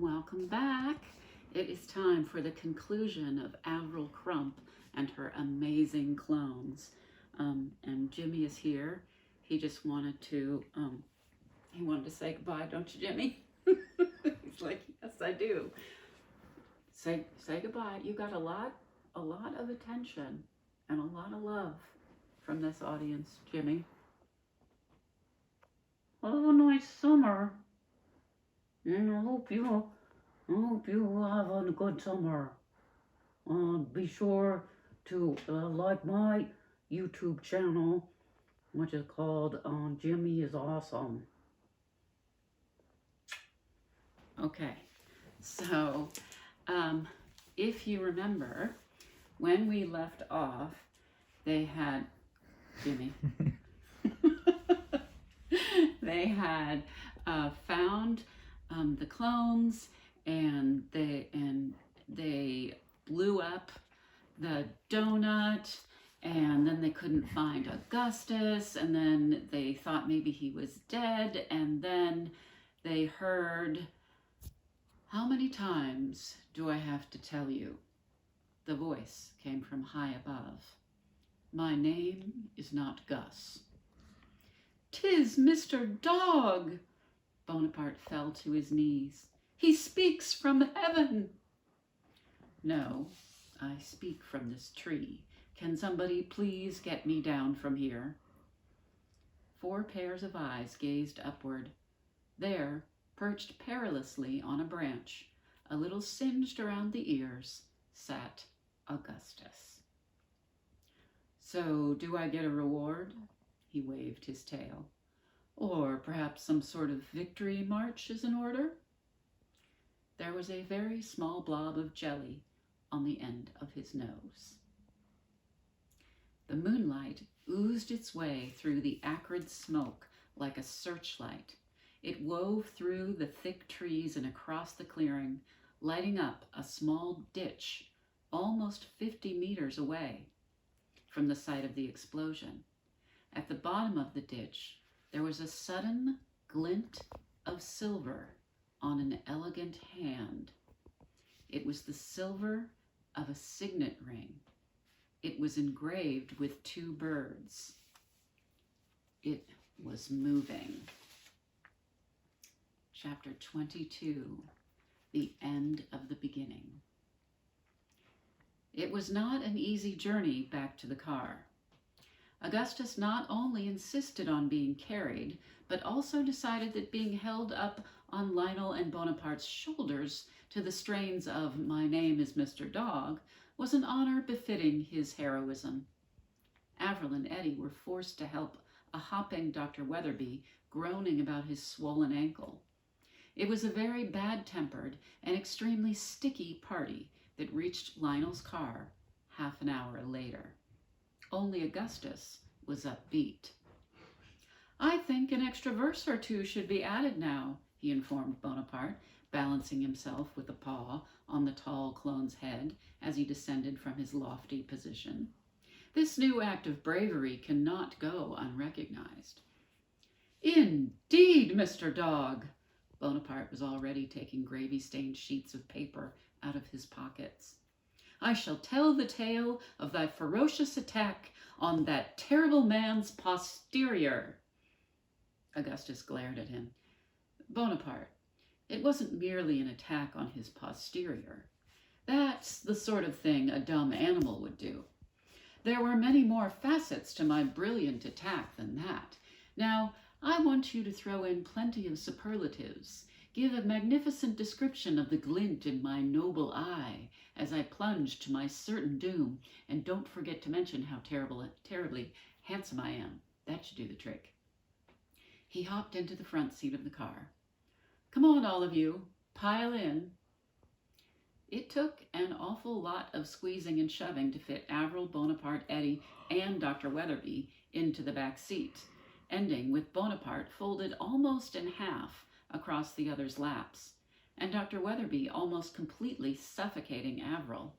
Welcome back. It is time for the conclusion of Avril Crump and her amazing clones. And Jimmy is here. He just wanted to, say goodbye, don't you, Jimmy? He's like, yes, I do. Say goodbye. You got a lot of attention and a lot of love from this audience, Jimmy. Have a nice summer. And I hope you have a good summer. Be sure to like my YouTube channel, which is called Jimmy is Awesome. Okay, so if you remember, when we left off, they had, Jimmy, they had found the clones, and they blew up the donut, and then they couldn't find Augustus, and then they thought maybe he was dead, and then they heard, how many times do I have to tell you? The voice came from high above. My name is not Gus. 'Tis Mr. Dog! Bonaparte fell to his knees. He speaks from heaven. No, I speak from this tree. Can somebody please get me down from here? 4 pairs of eyes gazed upward. There, perched perilously on a branch, a little singed around the ears, sat Augustus. So, do I get a reward? He waved his tail. Or perhaps some sort of victory march is in order? There was a very small blob of jelly on the end of his nose. The moonlight oozed its way through the acrid smoke like a searchlight. It wove through the thick trees and across the clearing, lighting up a small ditch almost 50 meters away from the site of the explosion. At the bottom of the ditch, there was a sudden glint of silver on an elegant hand. It was the silver of a signet ring. It was engraved with 2 birds. It was moving. Chapter 22, The End of the Beginning. It was not an easy journey back to the car. Augustus not only insisted on being carried, but also decided that being held up on Lionel and Bonaparte's shoulders to the strains of My Name is Mr. Dog was an honor befitting his heroism. Avril and Eddie were forced to help a hopping Dr. Weatherby groaning about his swollen ankle. It was a very bad-tempered and extremely sticky party that reached Lionel's car half an hour later. Only Augustus was upbeat. I think an extra verse or 2 should be added now, he informed Bonaparte, balancing himself with a paw on the tall clone's head as he descended from his lofty position. This new act of bravery cannot go unrecognized. Indeed, Mr. Dog! Bonaparte was already taking gravy-stained sheets of paper out of his pockets. I shall tell the tale of thy ferocious attack on that terrible man's posterior. Augustus glared at him. Bonaparte, it wasn't merely an attack on his posterior. That's the sort of thing a dumb animal would do. There were many more facets to my brilliant attack than that. Now, I want you to throw in plenty of superlatives. Give a magnificent description of the glint in my noble eye as I plunge to my certain doom, and don't forget to mention how terribly handsome I am. That should do the trick. He hopped into the front seat of the car. Come on, all of you, pile in. It took an awful lot of squeezing and shoving to fit Avril, Bonaparte, Eddie, and Dr. Weatherby into the back seat, ending with Bonaparte folded almost in half across the others' laps, and Dr. Weatherby almost completely suffocating Avril.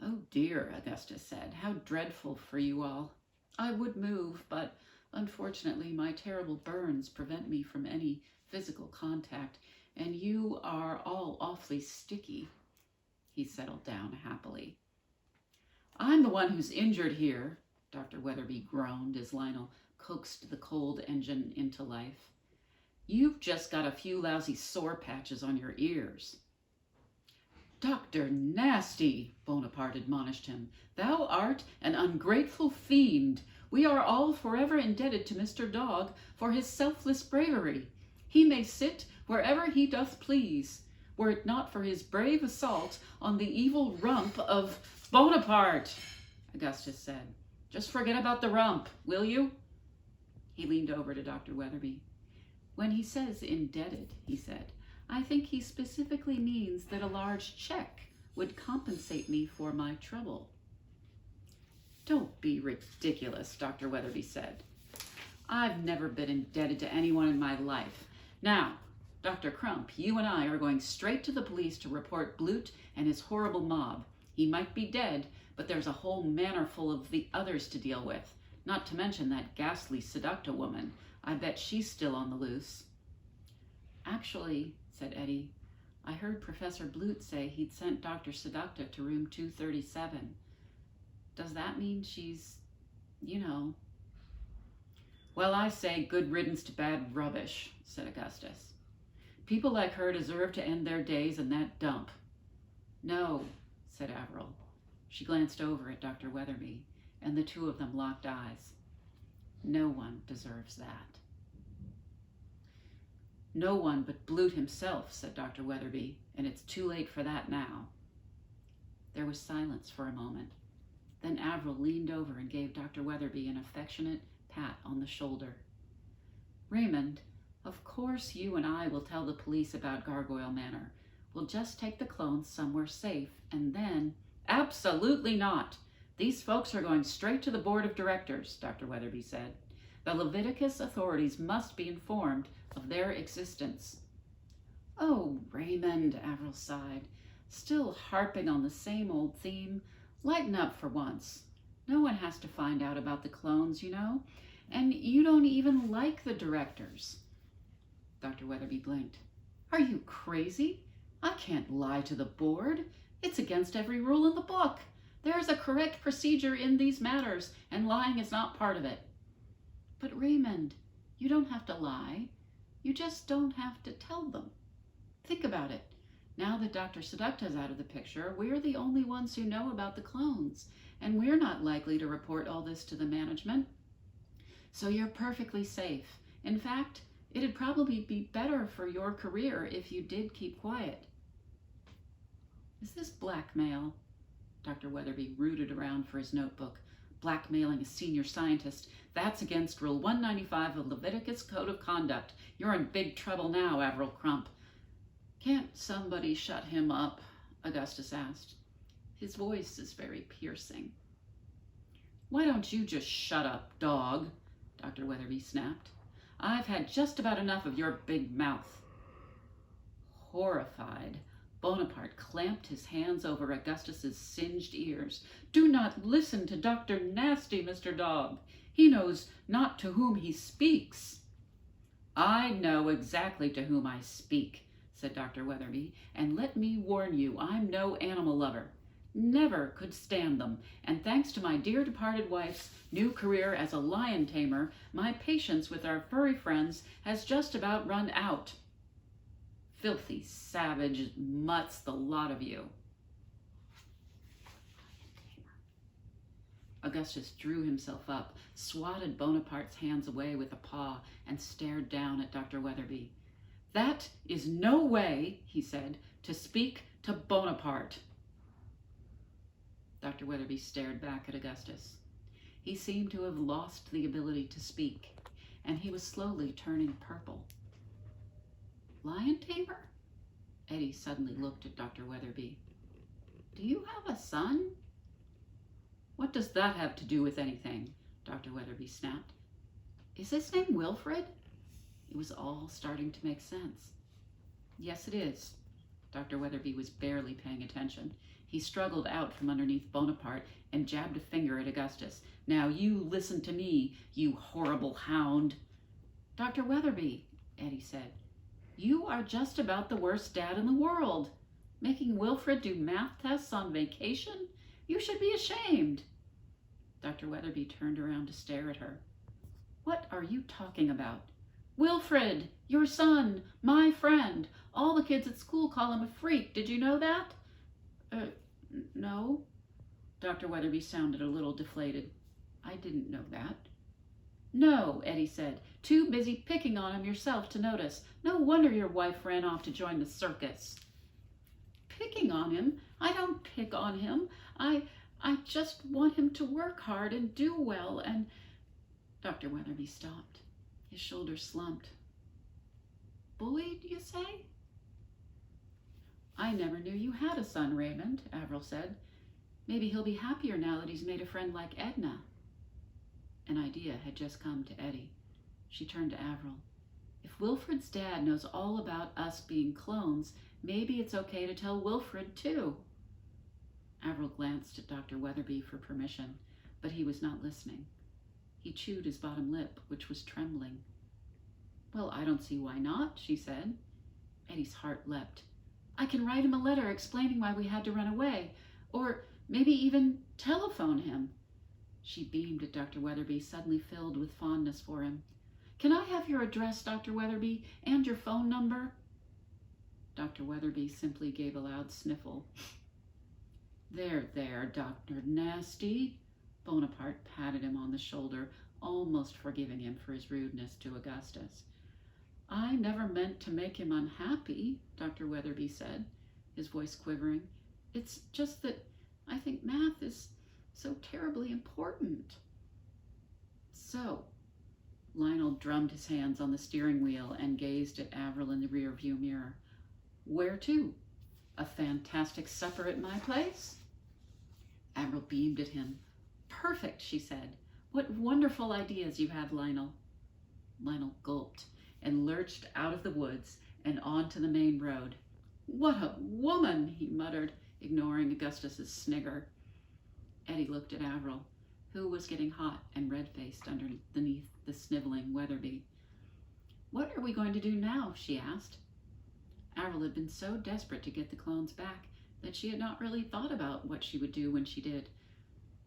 Oh dear, Augustus said, how dreadful for you all. I would move, but unfortunately my terrible burns prevent me from any physical contact, and you are all awfully sticky. He settled down happily. I'm the one who's injured here, Dr. Weatherby groaned as Lionel coaxed the cold engine into life. You've just got a few lousy sore patches on your ears. Dr. Nasty, Bonaparte admonished him, thou art an ungrateful fiend. We are all forever indebted to Mr. Dog for his selfless bravery. He may sit wherever he doth please, were it not for his brave assault on the evil rump of Bonaparte, Augustus said. Just forget about the rump, will you? He leaned over to Dr. Weatherby. When he says indebted, he said, I think he specifically means that a large check would compensate me for my trouble. Don't be ridiculous, Dr. Weatherby said. I've never been indebted to anyone in my life. Now, Dr. Crump, you and I are going straight to the police to report Blute and his horrible mob. He might be dead, but there's a whole manor full of the others to deal with, not to mention that ghastly seducta woman. I bet she's still on the loose. Actually, said Eddie, I heard Professor Blute say he'd sent Dr. Seducta to room 237. Does that mean she's, Well, I say good riddance to bad rubbish, said Augustus. People like her deserve to end their days in that dump. No, said Avril. She glanced over at Dr. Weatherby, and the two of them locked eyes. No one deserves that. No one but Blute himself, said Dr. Weatherby, and it's too late for that now. There was silence for a moment. Then Avril leaned over and gave Dr. Weatherby an affectionate pat on the shoulder. Raymond, of course you and I will tell the police about Gargoyle Manor. We'll just take the clones somewhere safe, and then... Absolutely not. These folks are going straight to the board of directors, Dr. Weatherby said. The Leviticus authorities must be informed of their existence. Oh, Raymond, Avril sighed, still harping on the same old theme. Lighten up for once. No one has to find out about the clones, and you don't even like the directors. Dr. Weatherby blinked. Are you crazy? I can't lie to the board. It's against every rule in the book. There is a correct procedure in these matters, and lying is not part of it. But Raymond, you don't have to lie. You just don't have to tell them. Think about it. Now that Dr. Seducta's out of the picture, we're the only ones who know about the clones, and we're not likely to report all this to the management. So you're perfectly safe. In fact, it'd probably be better for your career if you did keep quiet. Is this blackmail? Dr. Weatherby rooted around for his notebook. Blackmailing a senior scientist. That's against Rule 195 of Leviticus Code of Conduct. You're in big trouble now, Avril Crump. Can't somebody shut him up? Augustus asked. His voice is very piercing. Why don't you just shut up, dog? Dr. Weatherby snapped. I've had just about enough of your big mouth. Horrified, Bonaparte clamped his hands over Augustus's singed ears. Do not listen to Dr. Nasty, Mr. Dog. He knows not to whom he speaks. I know exactly to whom I speak, said Dr. Weatherby, and let me warn you, I'm no animal lover. Never could stand them, and thanks to my dear departed wife's new career as a lion tamer, my patience with our furry friends has just about run out. Filthy, savage mutts, the lot of you. Augustus drew himself up, swatted Bonaparte's hands away with a paw, and stared down at Dr. Weatherby. That is no way, he said, to speak to Bonaparte. Dr. Weatherby stared back at Augustus. He seemed to have lost the ability to speak, and he was slowly turning purple. Lion tamer? Eddie suddenly looked at Dr. Weatherby. Do you have a son? What does that have to do with anything? Dr. Weatherby snapped. Is his name Wilfred? It was all starting to make sense. Yes, it is. Dr. Weatherby was barely paying attention. He struggled out from underneath Bonaparte and jabbed a finger at Augustus. Now you listen to me, you horrible hound. Dr. Weatherby, Eddie said, You are just about the worst dad in the world. Making Wilfred do math tests on vacation? You should be ashamed. Dr. Weatherby turned around to stare at her. What are you talking about? Wilfred, your son, my friend. All the kids at school call him a freak. Did you know that? No. Dr. Weatherby sounded a little deflated. I didn't know that. No, Eddie said. Too busy picking on him yourself to notice. No wonder your wife ran off to join the circus. Picking on him? I don't pick on him. I just want him to work hard and do well, and... Dr. Weatherby stopped. His shoulders slumped. Bullied, you say? I never knew you had a son, Raymond, Avril said. Maybe he'll be happier now that he's made a friend like Edna. An idea had just come to Eddie. She turned to Avril. If Wilfred's dad knows all about us being clones, maybe it's okay to tell Wilfred, too. Avril glanced at Dr. Weatherby for permission, but he was not listening. He chewed his bottom lip, which was trembling. Well, I don't see why not, she said. Eddie's heart leapt. I can write him a letter explaining why we had to run away, or maybe even telephone him. She beamed at Dr. Weatherby, suddenly filled with fondness for him. Can I have your address, Dr. Weatherby, and your phone number? Dr. Weatherby simply gave a loud sniffle. There, Dr. Nasty. Bonaparte patted him on the shoulder, almost forgiving him for his rudeness to Augustus. I never meant to make him unhappy, Dr. Weatherby said, his voice quivering. It's just that I think math is so terribly important. So, Lionel drummed his hands on the steering wheel and gazed at Avril in the rearview mirror. Where to? A fantastic supper at my place? Avril beamed at him. Perfect, she said. What wonderful ideas you have, Lionel. Lionel gulped and lurched out of the woods and onto the main road. What a woman, he muttered, ignoring Augustus's snigger. Eddie looked at Avril, who was getting hot and red-faced underneath the sniveling Weatherby. What are we going to do now? She asked. Avril had been so desperate to get the clones back that she had not really thought about what she would do when she did.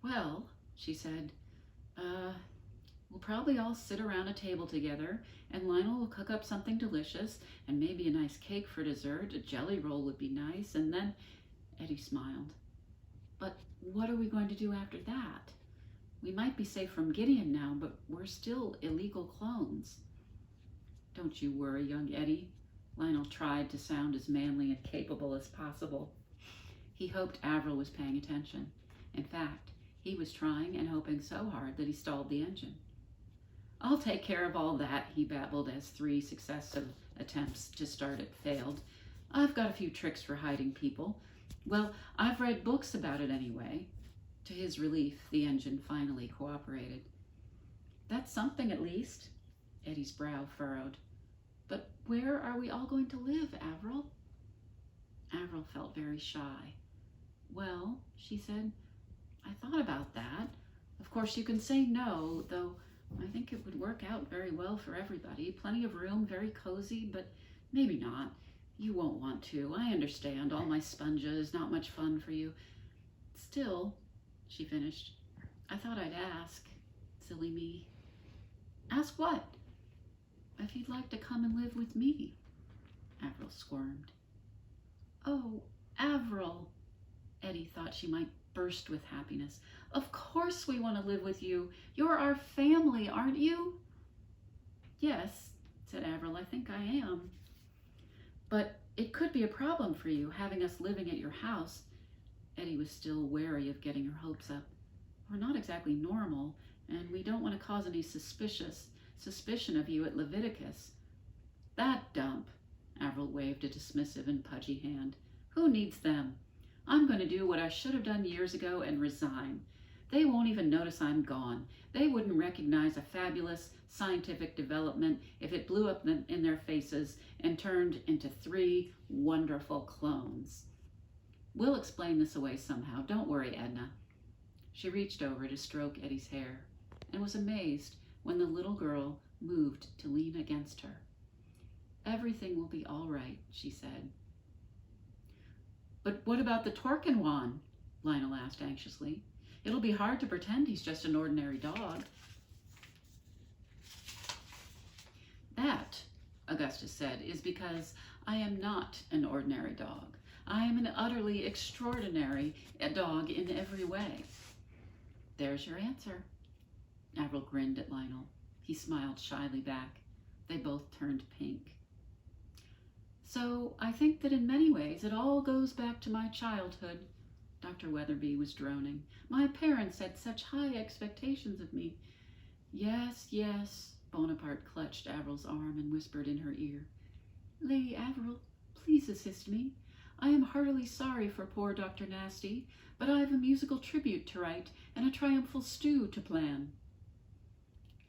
Well, she said, we'll probably all sit around a table together, and Lionel will cook up something delicious, and maybe a nice cake for dessert. A jelly roll would be nice, and then... Eddie smiled. But what are we going to do after that? We might be safe from Gideon now, but we're still illegal clones. Don't you worry, young Eddie. Lionel tried to sound as manly and capable as possible. He hoped Avril was paying attention. In fact, he was trying and hoping so hard that he stalled the engine. I'll take care of all that, he babbled as 3 successive attempts to start it failed. I've got a few tricks for hiding people. Well, I've read books about it anyway. To his relief, the engine finally cooperated. That's something at least. Eddie's brow furrowed. But where are we all going to live, Avril? Avril felt very shy. Well, she said, I thought about that. Of course, you can say no, though I think it would work out very well for everybody. Plenty of room, very cozy, but maybe not. You won't want to. I understand. All my sponges, not much fun for you. Still, she finished, I thought I'd ask. Silly me. Ask what? If you'd like to come and live with me. Avril squirmed. Oh, Avril. Eddie thought she might burst with happiness. Of course we want to live with you. You're our family, aren't you? Yes, said Avril, I think I am. But it could be a problem for you, having us living at your house. Eddie was still wary of getting her hopes up. We're not exactly normal, and we don't want to cause any suspicion of you at Leviticus. That dump, Avril waved a dismissive and pudgy hand. Who needs them? I'm going to do what I should have done years ago and resign. They won't even notice I'm gone. They wouldn't recognize a fabulous scientific development if it blew up in their faces and turned into 3 wonderful clones. We'll explain this away somehow. Don't worry, Edna. She reached over to stroke Eddie's hair and was amazed when the little girl moved to lean against her. Everything will be all right, she said. But what about the Torkenwan? Lionel asked anxiously. It'll be hard to pretend he's just an ordinary dog. That, Augustus said, is because I am not an ordinary dog. I am an utterly extraordinary dog in every way. There's your answer. Avril grinned at Lionel. He smiled shyly back. They both turned pink. So I think that in many ways it all goes back to my childhood. Dr. Weatherby was droning. My parents had such high expectations of me. Yes, yes, Bonaparte clutched Avril's arm and whispered in her ear. Lady Avril, please assist me. I am heartily sorry for poor Dr. Nasty, but I have a musical tribute to write and a triumphal stew to plan.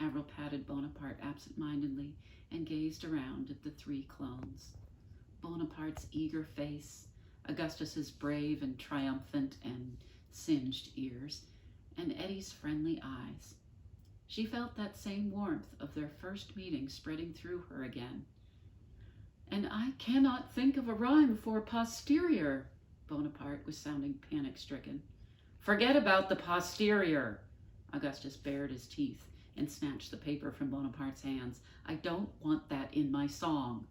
Avril patted Bonaparte absent-mindedly and gazed around at the three clones. Bonaparte's eager face, Augustus's brave and triumphant and singed ears, and Eddie's friendly eyes. She felt that same warmth of their first meeting spreading through her again. And I cannot think of a rhyme for posterior. Bonaparte was sounding panic-stricken. Forget about the posterior. Augustus bared his teeth and snatched the paper from Bonaparte's hands. I don't want that in my song.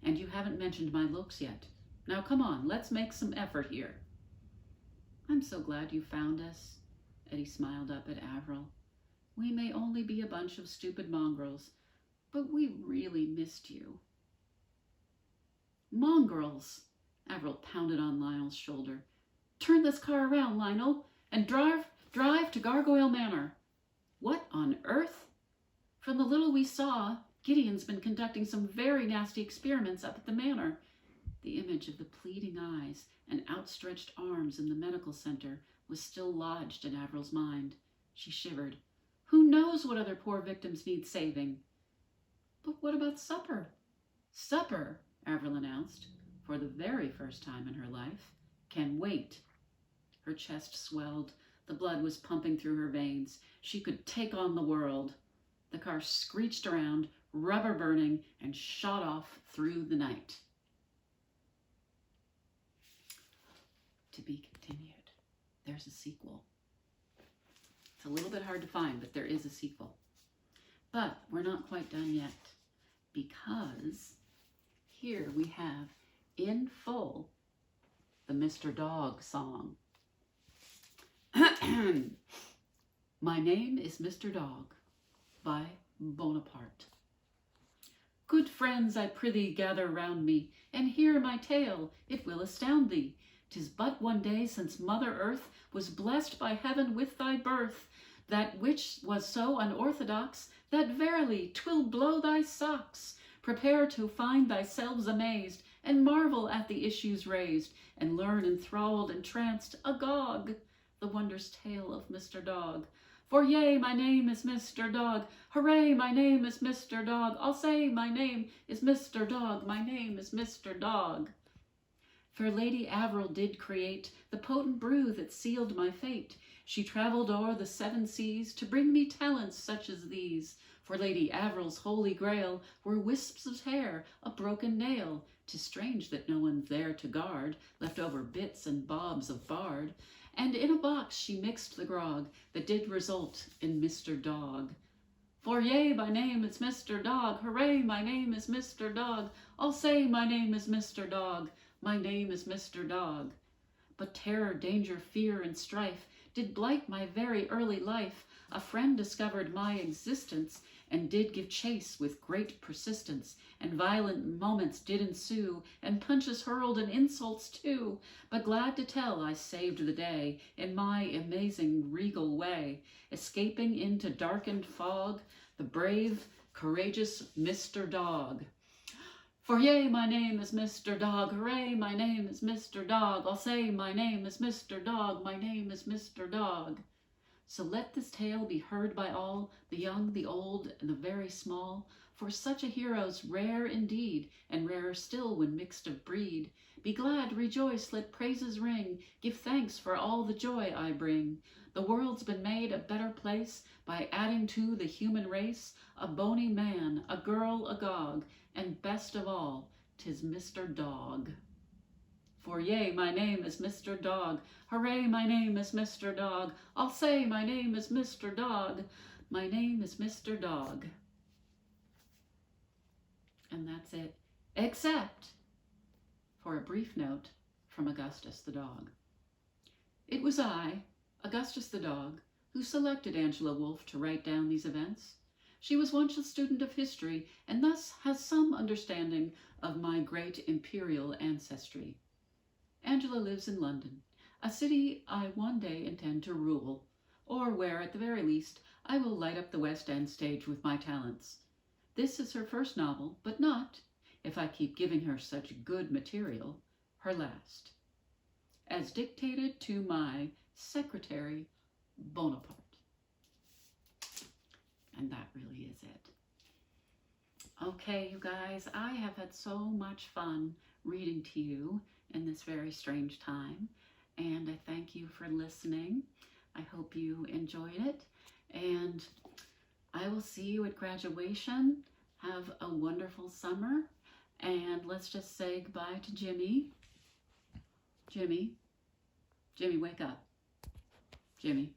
And you haven't mentioned my looks yet. Now come on, let's make some effort here. I'm so glad you found us. Eddie smiled up at Avril. We may only be a bunch of stupid mongrels, but we really missed you. Mongrels! Avril pounded on Lionel's shoulder. Turn this car around, Lionel, and drive to Gargoyle Manor. What on earth? From the little we saw, Gideon's been conducting some very nasty experiments up at the manor. The image of the pleading eyes and outstretched arms in the medical center was still lodged in Avril's mind. She shivered. Who knows what other poor victims need saving? But what about supper? Supper, Avril announced, for the very first time in her life, can wait. Her chest swelled. The blood was pumping through her veins. She could take on the world. The car screeched around, rubber burning, and shot off through the night. To be continued. There's a sequel. It's a little bit hard to find, but there is a sequel. But we're not quite done yet, because here we have, in full, the Mr. Dog song. My name is Mr. Dog, by Bonaparte. Good friends, I prithee gather round me, and hear my tale, it will astound thee. 'Tis but one day since Mother Earth was blessed by heaven with thy birth, that which was so unorthodox, that verily 'twill blow thy socks. Prepare to find thyselves amazed, and marvel at the issues raised, and learn enthralled, entranced, agog, the wondrous tale of Mr. Dog. For yea, my name is Mr. Dog. Hooray, my name is Mr. Dog. I'll say my name is Mr. Dog. My name is Mr. Dog. Fair Lady Avril did create the potent brew that sealed my fate. She travelled o'er the 7 seas to bring me talents such as these. For Lady Avril's holy grail were wisps of hair, a broken nail. 'Tis strange that no one's there to guard left over bits and bobs of bard. And in a box she mixed the grog that did result in Mr. Dog. For yea, my name is Mr. Dog. Hooray, my name is Mr. Dog. I'll say my name is Mr. Dog. My name is Mr. Dog. But terror, danger, fear, and strife did blight my very early life. A friend discovered my existence and did give chase with great persistence, and violent moments did ensue, and punches hurled and insults too. But glad to tell I saved the day in my amazing regal way, escaping into darkened fog, the brave, courageous Mr. Dog. For yea, my name is Mr. Dog. Hooray, my name is Mr. Dog. I'll say my name is Mr. Dog. My name is Mr. Dog. So let this tale be heard by all, the young, the old, and the very small. for such a hero's rare indeed, and rarer still when mixed of breed. Be glad, rejoice, let praises ring, give thanks for all the joy I bring. The world's been made a better place by adding to the human race a bony man, a girl agog, and best of all, 'tis Mr. Dog. For yea, my name is Mr. Dog. Hooray, my name is Mr. Dog. I'll say my name is Mr. Dog. My name is Mr. Dog. And that's it, except for a brief note from Augustus the dog. It was I, Augustus the dog, who selected Angela Wolfe to write down these events. She was once a student of history and thus has some understanding of my great imperial ancestry. Angela lives in London, a city I one day intend to rule, or where, at the very least, I will light up the West End stage with my talents. This is her first novel, but not, if I keep giving her such good material, her last. As dictated to my secretary, Bonaparte. And that really is it. Okay, you guys, I have had so much fun reading to you in this very strange time, and I thank you for listening. I hope you enjoyed it, and I will see you at graduation. Have a wonderful summer, and let's just say goodbye to Jimmy. Jimmy, wake up. Jimmy.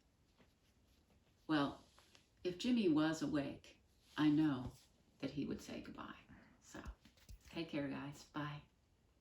Well, if Jimmy was awake, I know that he would say goodbye. So, take care, guys. Bye.